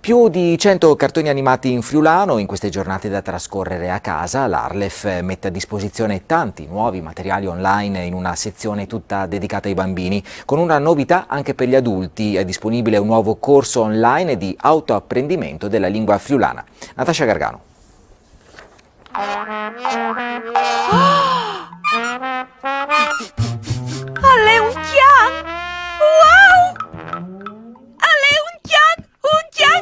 Più di 100 cartoni animati in friulano in queste giornate da trascorrere a casa. L'Arlef mette a disposizione tanti nuovi materiali online in una sezione tutta dedicata ai bambini, con una novità anche per gli adulti. È disponibile un nuovo corso online di autoapprendimento della lingua friulana. Natascia Gargano. Alle un chian! Wow! Alle un chian!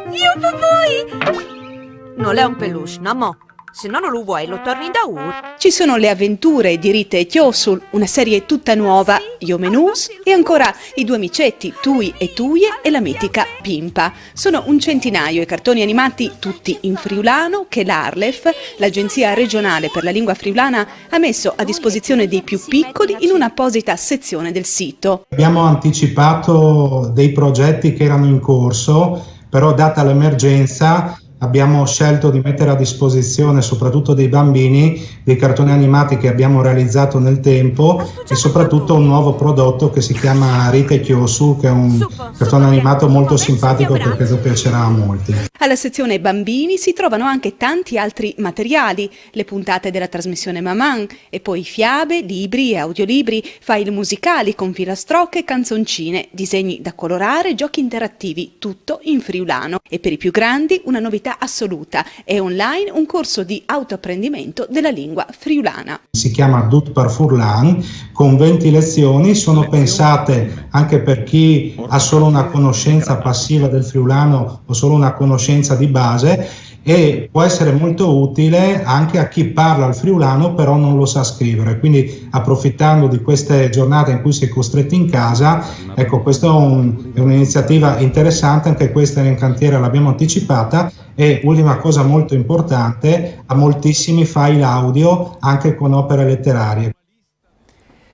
Io per voi! Non è un peluche, no mo? Se no non lo vuoi, lo torni da ur. Ci sono le avventure di Rita e Chiosul, una serie tutta nuova, Io Menus, e ancora i due amicetti, Tui e Tuie, e la mitica Pimpa. Sono un centinaio i cartoni animati, tutti in friulano, che l'Arlef, l'Agenzia regionale per la lingua friulana, ha messo a disposizione dei più piccoli in un'apposita sezione del sito. Abbiamo anticipato dei progetti che erano in corso, però data l'emergenza abbiamo scelto di mettere a disposizione soprattutto dei bambini dei cartoni animati che abbiamo realizzato nel tempo e soprattutto un nuovo prodotto che si chiama Rita e Chiosul, che è un cartone animato molto simpatico che credo piacerà a molti. Alla sezione bambini si trovano anche tanti altri materiali, le puntate della trasmissione Maman e poi fiabe, libri e audiolibri, file musicali con filastrocche, canzoncine, disegni da colorare, giochi interattivi, tutto in friulano. E per i più grandi una novità assoluta, è online un corso di autoapprendimento della lingua friulana. Si chiama Dut par Furlan, con 20 lezioni, sono pensate anche per chi ha solo una conoscenza passiva del friulano o solo una conoscenza di base, e può essere molto utile anche a chi parla il friulano però non lo sa scrivere. Quindi, approfittando di queste giornate in cui si è costretti in casa, ecco, questa è un'iniziativa interessante, anche questa in cantiere l'abbiamo anticipata. E ultima cosa molto importante, ha moltissimi file audio anche con opere letterarie.